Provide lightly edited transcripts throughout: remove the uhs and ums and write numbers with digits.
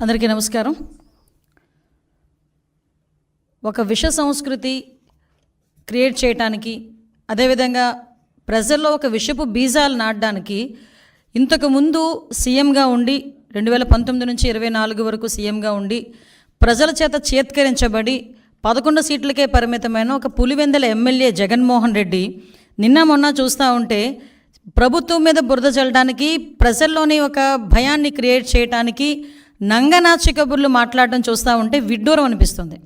అందరికీ నమస్కారం. ఒక విష సంస్కృతి క్రియేట్ చేయడానికి, అదేవిధంగా ప్రజల్లో ఒక విషపు బీజాలు నాటడానికి ఇంతకుముందు సీఎంగా ఉండి 2019 నుంచి 24 వరకు సీఎంగా ఉండి ప్రజల చేత చేత్కరించబడి 11 సీట్లకే పరిమితమైన ఒక పులివెందుల ఎమ్మెల్యే జగన్మోహన్ రెడ్డి నిన్న మొన్న చూస్తూ ఉంటే ప్రభుత్వం మీద బురద చల్లడానికి, ప్రజల్లోని ఒక భయాన్ని క్రియేట్ చేయడానికి నంగనాచి కబుర్లు మాట్లాడడం చూస్తూ ఉంటే విడ్డూరం అనిపిస్తుంది.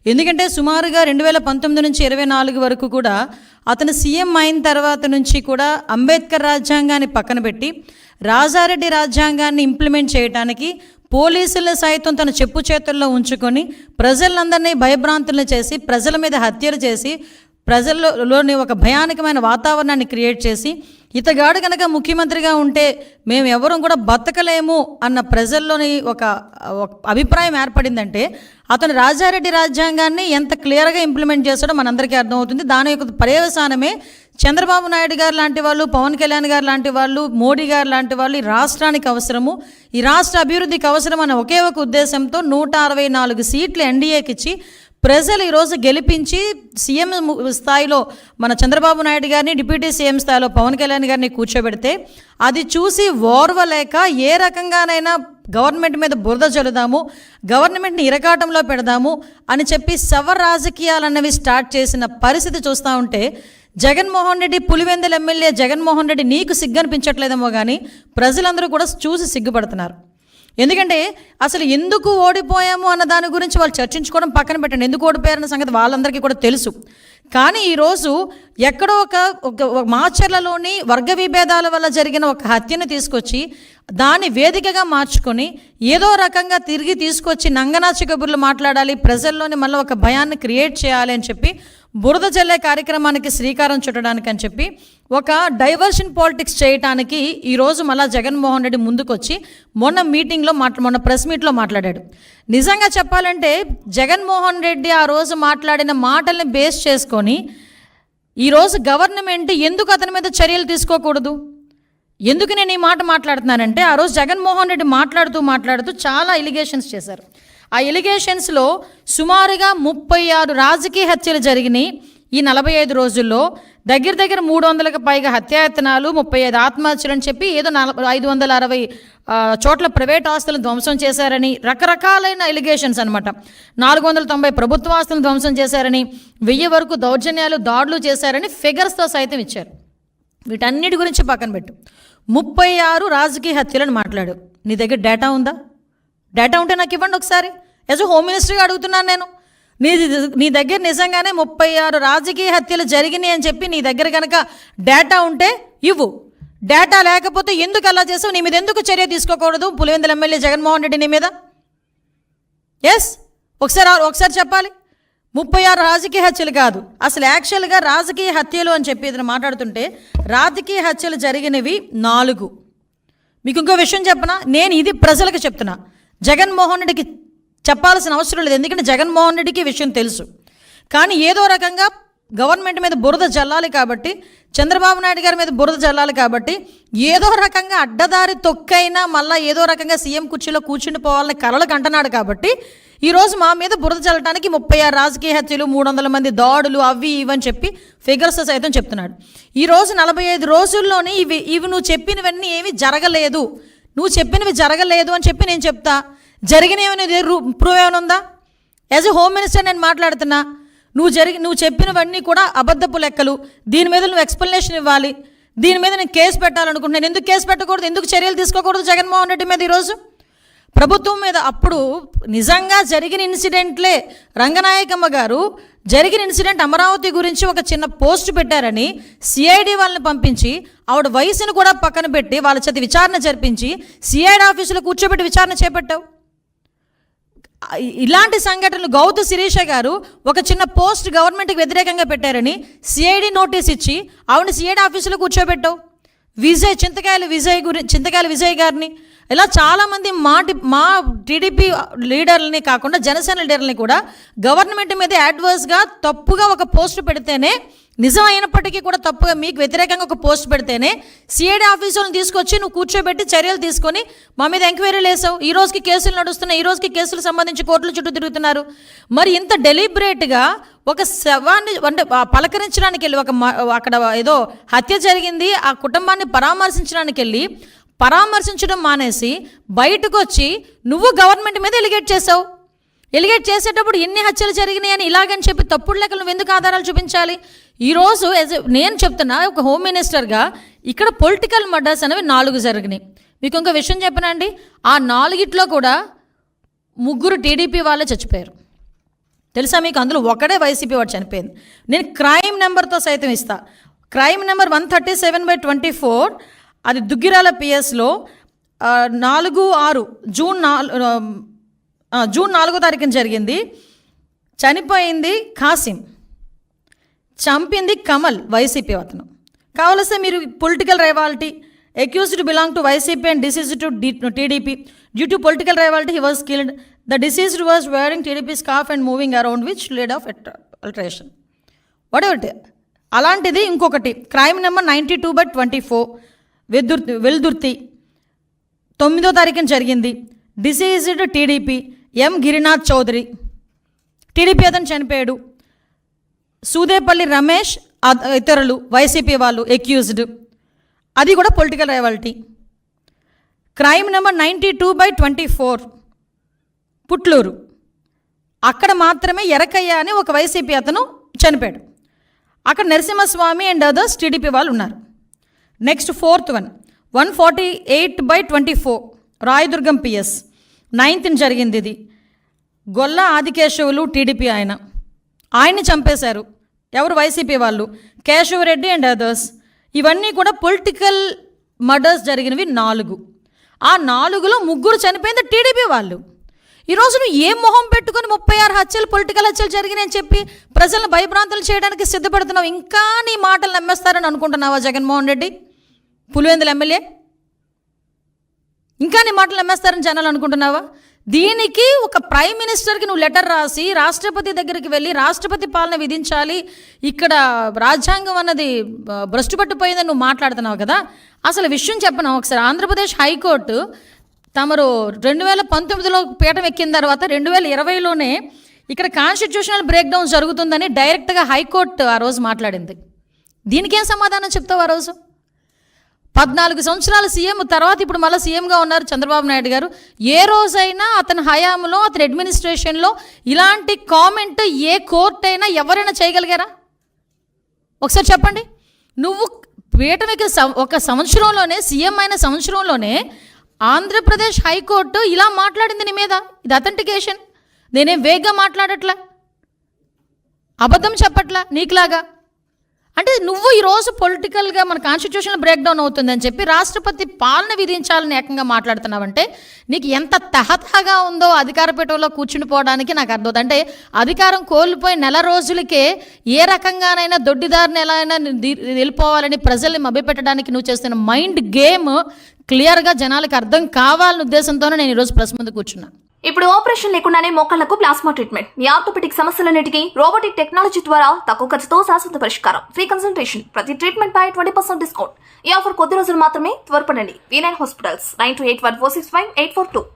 ఎందుకంటే సుమారుగా 2019 నుంచి 24 వరకు కూడా అతను సీఎం అయిన తర్వాత నుంచి కూడా అంబేద్కర్ రాజ్యాంగాన్ని పక్కన పెట్టి రాజారెడ్డి రాజ్యాంగాన్ని ఇంప్లిమెంట్ చేయడానికి పోలీసులను సైతం తన చెప్పు చేతుల్లో ఉంచుకొని ప్రజలందరినీ భయభ్రాంతులను చేసి, ప్రజల మీద హత్యలు చేసి, ప్రజల్లోని ఒక భయానకమైన వాతావరణాన్ని క్రియేట్ చేసి, ఇతగాడు కనుక ముఖ్యమంత్రిగా ఉంటే మేము ఎవరూ కూడా బతకలేము అన్న ప్రజల్లోని ఒక అభిప్రాయం ఏర్పడిందంటే అతను రాజారెడ్డి రాజ్యాంగాన్ని ఎంత క్లియర్గా ఇంప్లిమెంట్ చేస్తాడో మనందరికీ అర్థమవుతుంది. దాని యొక్క పర్యవసానమే చంద్రబాబు నాయుడు గారు లాంటి వాళ్ళు, పవన్ కళ్యాణ్ గారు లాంటి వాళ్ళు, మోడీ గారు లాంటి వాళ్ళు ఈ రాష్ట్రానికి అవసరము, ఈ రాష్ట్ర అభివృద్ధికి అవసరం అనే ఒకే ఒక ఉద్దేశంతో 164 సీట్లు ఎన్డీఏకి ఇచ్చి ప్రజలు ఈరోజు గెలిపించి సీఎం స్థాయిలో మన చంద్రబాబు నాయుడు గారిని, డిప్యూటీ సీఎం స్థాయిలో పవన్ కళ్యాణ్ గారిని కూర్చోబెడితే అది చూసి ఓర్వలేక ఏ రకంగానైనా గవర్నమెంట్ మీద బురద చల్లుదాము, గవర్నమెంట్ని ఇరకాటంలో పెడదాము అని చెప్పి శవ రాజకీయాలు అన్నవి స్టార్ట్ చేసిన పరిస్థితి చూస్తూ ఉంటే జగన్మోహన్ రెడ్డి, పులివెందుల ఎమ్మెల్యే జగన్మోహన్ రెడ్డి నీకు సిగ్గనిపించట్లేదేమో కానీ ప్రజలందరూ కూడా చూసి సిగ్గుపడుతున్నారు. ఎందుకంటే అసలు ఎందుకు ఓడిపోయాము అన్న దాని గురించి వాళ్ళు చర్చించుకోవడం పక్కన పెట్టండి. ఎందుకు ఓడిపోయారన్న సంగతి వాళ్ళందరికీ కూడా తెలుసు. కానీ ఈరోజు ఎక్కడో ఒక మాచర్లలోని వర్గ విభేదాల వల్ల జరిగిన ఒక హత్యను తీసుకొచ్చి దాన్ని వేదికగా మార్చుకొని ఏదో రకంగా తిరిగి తీసుకొచ్చి నంగనాచి కబుర్లు మాట్లాడాలి, ప్రజల్లోని మళ్ళీ ఒక భయాన్ని క్రియేట్ చేయాలి అని చెప్పి బురద జల్లే కార్యక్రమానికి శ్రీకారం చుట్టడానికి అని చెప్పి ఒక డైవర్షన్ పాలిటిక్స్ చేయడానికి ఈరోజు మళ్ళీ జగన్మోహన్ రెడ్డి ముందుకొచ్చి మొన్న ప్రెస్ మీట్లో మాట్లాడాడు. నిజంగా చెప్పాలంటే జగన్మోహన్ రెడ్డి ఆ రోజు మాట్లాడిన మాటల్ని బేస్ చేసుకొని ఈరోజు గవర్నమెంట్ ఎందుకు అతని మీద చర్యలు తీసుకోకూడదు? ఎందుకు నేను ఈ మాట మాట్లాడుతున్నానంటే ఆ రోజు జగన్మోహన్ రెడ్డి మాట్లాడుతూ చాలా ఎలిగేషన్స్ చేశారు. ఆ ఎలిగేషన్స్లో సుమారుగా 36 రాజకీయ హత్యలు జరిగినాయి ఈ 45 రోజుల్లో. దగ్గర 300కు పైగా హత్యాయత్నాలు, 35 ఆత్మహత్యలు అని చెప్పి ఏదో 560 చోట్ల ప్రైవేట్ ఆస్తులను ధ్వంసం చేశారని రకరకాలైన ఎలిగేషన్స్ అనమాట. 490 ప్రభుత్వ ఆస్తులను ధ్వంసం చేశారని, 1000 వరకు దౌర్జన్యాలు, దాడులు చేశారని ఫిగర్స్తో సైతం ఇచ్చారు. వీటన్నిటి గురించి పక్కన పెట్టు. 36 రాజకీయ హత్యలను మాట్లాడు. నీ దగ్గర డేటా ఉందా? డేటా ఉంటే నాకు ఇవ్వండి ఒకసారి. యాజ్ హోమ్ మినిస్టర్గా అడుగుతున్నాను నేను. నీ దగ్గర నిజంగానే 36 రాజకీయ హత్యలు జరిగినాయి అని చెప్పి నీ దగ్గర కనుక డేటా ఉంటే ఇవ్వు. డేటా లేకపోతే ఎందుకు అలా చేసావు? నీ మీద ఎందుకు చర్య తీసుకోకూడదు పులివెందుల ఎమ్మెల్యే జగన్మోహన్ రెడ్డి నీ మీద? ఎస్, ఒకసారి చెప్పాలి. 36 రాజకీయ హత్యలు కాదు, అసలు యాక్చువల్గా రాజకీయ హత్యలు అని చెప్పి ఏదైనా మాట్లాడుతుంటే రాజకీయ హత్యలు జరిగినవి 4. మీకు ఇంకో విషయం చెప్పనా? నేను ఇది ప్రజలకు చెప్తున్నా, జగన్మోహన్ రెడ్డికి చెప్పాల్సిన అవసరం లేదు. ఎందుకంటే జగన్మోహన్ రెడ్డికి విషయం తెలుసు. కానీ ఏదో రకంగా గవర్నమెంట్ మీద బురద జల్లాలి కాబట్టి, చంద్రబాబు నాయుడు గారి మీద బురద జల్లాలి కాబట్టి ఏదో రకంగా అడ్డదారి తొక్కైనా మళ్ళీ ఏదో రకంగా సీఎం కుర్చీలో కూర్చుని పోవాలని కలలకు అంటున్నాడు కాబట్టి ఈరోజు మా మీద బురద చల్లడానికి 36 రాజకీయ హత్యలు, 300 మంది దాడులు, అవి ఇవని చెప్పి ఫిగర్స్ సైతం చెప్తున్నాడు. ఈరోజు 45 రోజుల్లోనే ఇవి నువ్వు చెప్పినవన్నీ ఏమీ జరగలేదు, నువ్వు చెప్పినవి జరగలేదు అని చెప్పి నేను చెప్తా. జరిగినవి ప్రూవ్ ఏమైనా ఉందా? యాజ్ ఎ హోమ్ మినిస్టర్ నేను మాట్లాడుతున్నా. నువ్వు చెప్పినవన్నీ కూడా అబద్ధపు లెక్కలు. దీని మీద నువ్వు ఎక్స్ప్లెనేషన్ ఇవ్వాలి. దీని మీద నేను కేసు పెట్టాలనుకుంటున్నాను. ఎందుకు కేసు పెట్టకూడదు? ఎందుకు చర్యలు తీసుకోకూడదు జగన్మోహన్ రెడ్డి మీద? ఈరోజు ప్రభుత్వం మీద అప్పుడు నిజంగా జరిగిన ఇన్సిడెంట్లే రంగనాయకమ్మ గారు జరిగిన ఇన్సిడెంట్ అమరావతి గురించి ఒక చిన్న పోస్ట్ పెట్టారని సిఐడి వాళ్ళని పంపించి ఆవిడ వయసును కూడా పక్కన పెట్టి వాళ్ళ చేత విచారణ జరిపించి సిఐడి ఆఫీసులో కూర్చోబెట్టి విచారణ చేపట్టావు. ఇలాంటి సంఘటనలు గౌతు శిరీష గారు ఒక చిన్న పోస్ట్ గవర్నమెంట్కి వ్యతిరేకంగా పెట్టారని సిఐడి నోటీస్ ఇచ్చి ఆవిడని సిఐడి ఆఫీసులో కూర్చోబెట్టావు. చింతకాయల విజయ్ గారిని ఇలా చాలామంది మా టీడీపీ లీడర్లని కాకుండా జనసేన లీడర్లని కూడా గవర్నమెంట్ మీద యాడ్వర్స్గా తప్పుగా ఒక పోస్ట్ పెడితేనే, నిజం అయినప్పటికీ కూడా తప్పుగా మీకు వ్యతిరేకంగా ఒక పోస్ట్ పెడితేనే సిఐడి ఆఫీసులను తీసుకొచ్చి నువ్వు కూర్చోబెట్టి చర్యలు తీసుకొని మా మీద ఎంక్వైరీలు వేసావు. ఈ రోజుకి కేసులు నడుస్తున్నాయి, ఈ రోజుకి కేసులు సంబంధించి కోర్టుల చుట్టూ తిరుగుతున్నారు. మరి ఇంత డెలిబరేట్గా ఒక శవాన్ని అంటే పలకరించడానికి వెళ్ళి అక్కడ ఏదో హత్య జరిగింది, ఆ కుటుంబాన్ని పరామర్శించడానికి వెళ్ళి పరామర్శించడం మానేసి బయటకు వచ్చి నువ్వు గవర్నమెంట్ మీద ఎలిగేట్ చేసావు. ఎలిగేట్ చేసేటప్పుడు ఎన్ని హత్యలు జరిగినాయి అని ఇలాగని చెప్పి తప్పుడు లెక్కలు నువ్వు ఎందుకు ఆధారాలు చూపించాలి? ఈరోజు నేను చెప్తున్నా, ఒక హోమ్ మినిస్టర్గా ఇక్కడ పొలిటికల్ మర్డర్స్ అనేవి 4 జరిగినాయి. మీకు ఇంకో విషయం చెప్పనండి, ఆ 4 కూడా 3 టీడీపీ వాళ్ళే చచ్చిపోయారు. తెలుసా మీకు? అందులో ఒకడే వైసీపీ వాడు చనిపోయింది. నేను క్రైమ్ నెంబర్తో సైతం ఇస్తా. క్రైమ్ నెంబర్ 137/24, అది దుగ్గిరాల పిఎస్లో 4/6 జూన్ 4వ తారీఖున జరిగింది. చనిపోయింది కాసిం, చంపింది కమల్, వైసీపీ అతను. కావలస్తే మీరు political rivalry, accused belong to YCP and deceased to TDP. Due to political rivalry he was killed. The deceased was wearing TDP scarf and moving around which lead of alteration. What అలాంటిది ఇంకొకటి క్రైమ్ నెంబర్ 92/24 వెల్దుర్తి 9వ తారీఖున జరిగింది. Deceased TDP M Girinath Chowdary, TDP అతను చనిపోయాడు. సూదేపల్లి రమేష్ ఇతరులు YCP వాళ్ళు accused, అది కూడా political rivalry. Crime number 92/24 Putluru, అక్కడ మాత్రమే ఎరకయ్య అని ఒక వైసీపీ అతను చనిపోయాడు. అక్కడ నరసింహస్వామి అండ్ అదర్స్ టీడీపీ వాళ్ళు ఉన్నారు. Next 4th one 148/24 Rayadurgam PS 9th జరిగింది. ఇది గొల్ల ఆదికేశవులు టీడీపీ ఆయన్ని చంపేశారు. ఎవరు? వైసీపీ వాళ్ళు, కేశవరెడ్డి అండ్ అదర్స్. ఇవన్నీ కూడా పొలిటికల్ మర్డర్స్ జరిగినవి 4. ఆ 4లో 3 చనిపోయింది టీడీపీ వాళ్ళు. ఈరోజు నువ్వు ఏ మొహం పెట్టుకుని 36 హత్యలు పొలిటికల్ హత్యలు జరిగినాయని చెప్పి ప్రజలను భయభ్రాంతులు చేయడానికి సిద్ధపడుతున్నావు? ఇంకా నీ మాటలు నమ్మేస్తారని అనుకుంటున్నావా జగన్మోహన్ రెడ్డి, పులివెందుల ఎమ్మెల్యే? ఇంకా నీ మాటలు నమ్మేస్తారని జనాలు అనుకుంటున్నావా? దీనికి ఒక ప్రైమ్ మినిస్టర్కి నువ్వు లెటర్ రాసి రాష్ట్రపతి దగ్గరికి వెళ్ళి రాష్ట్రపతి పాలన విధించాలి, ఇక్కడ రాజ్యాంగం అన్నది భ్రష్టు పట్టిపోయిందని నువ్వు మాట్లాడుతున్నావు కదా. అసలు విషయం చెప్పను ఒకసారి. ఆంధ్రప్రదేశ్ హైకోర్టు తమరు 2019లో పీఠం ఎక్కిన తర్వాత 2020లోనే ఇక్కడ కాన్స్టిట్యూషనల్ బ్రేక్ డౌన్ జరుగుతుందని డైరెక్ట్గా హైకోర్టు ఆ రోజు మాట్లాడింది. దీనికేం సమాధానం చెప్తావు? ఆ రోజు 14 సంవత్సరాల సీఎం తర్వాత ఇప్పుడు మళ్ళీ సీఎంగా ఉన్నారు చంద్రబాబు నాయుడు గారు. ఏ రోజైనా అతని హయాంలో, అతని అడ్మినిస్ట్రేషన్లో ఇలాంటి కామెంట్ ఏ కోర్టు అయినా ఎవరైనా చేయగలిగారా? ఒకసారి చెప్పండి. నువ్వు పీఠం ఎక్కిన ఒక సంవత్సరంలోనే, సీఎం అయిన సంవత్సరంలోనే ఆంధ్రప్రదేశ్ హైకోర్టు ఇలా మాట్లాడింది నీ మీద. ఇది అథెంటికేషన్. నేనేం వేగ్గా మాట్లాడట్లా, అబద్ధం చెప్పట్లా నీకులాగా. అంటే నువ్వు ఈరోజు పొలిటికల్గా మన కాన్స్టిట్యూషన్ బ్రేక్ డౌన్ అవుతుందని చెప్పి రాష్ట్రపతి పాలన విధించాలని ఏకంగా మాట్లాడుతున్నావంటే నీకు ఎంత తహతహగా ఉందో అధికార పీఠంలో కూర్చుని పోవడానికి నాకు అర్థం. అంటే అధికారం కోల్పోయి నెల రోజులకే ఏ రకంగానైనా దొడ్డిదారిని ఎలా అయినా వెళ్ళిపోవాలని ప్రజల్ని మభ్యపెట్టడానికి నువ్వు చేస్తున్న మైండ్ గేమ్ క్లియర్గా జనాలకు అర్థం కావాలనే ఉద్దేశంతోనే నేను ఈరోజు ప్రెస్ ముందు కూర్చున్నాను. ఇప్పుడు ఆపరేషన్ లేకుండానే మోకాళ్లకు ప్లాస్మా ట్రీట్మెంట్, మీ ఆర్థోపెడిక్ సమస్యలన్నిటికీ రోబోటిక్ టెక్నాలజీ ద్వారా తక్కువ ఖర్చుతో శాశ్వత పరిష్కారం, ఫ్రీ కన్సల్టేషన్, ప్రతి ట్రీట్మెంట్ పై 20% డిస్కౌంట్. ఈ ఆఫర్ కొద్ది రోజులు మాత్రమే. త్వరపడండి. V9 hospitals 9281465842.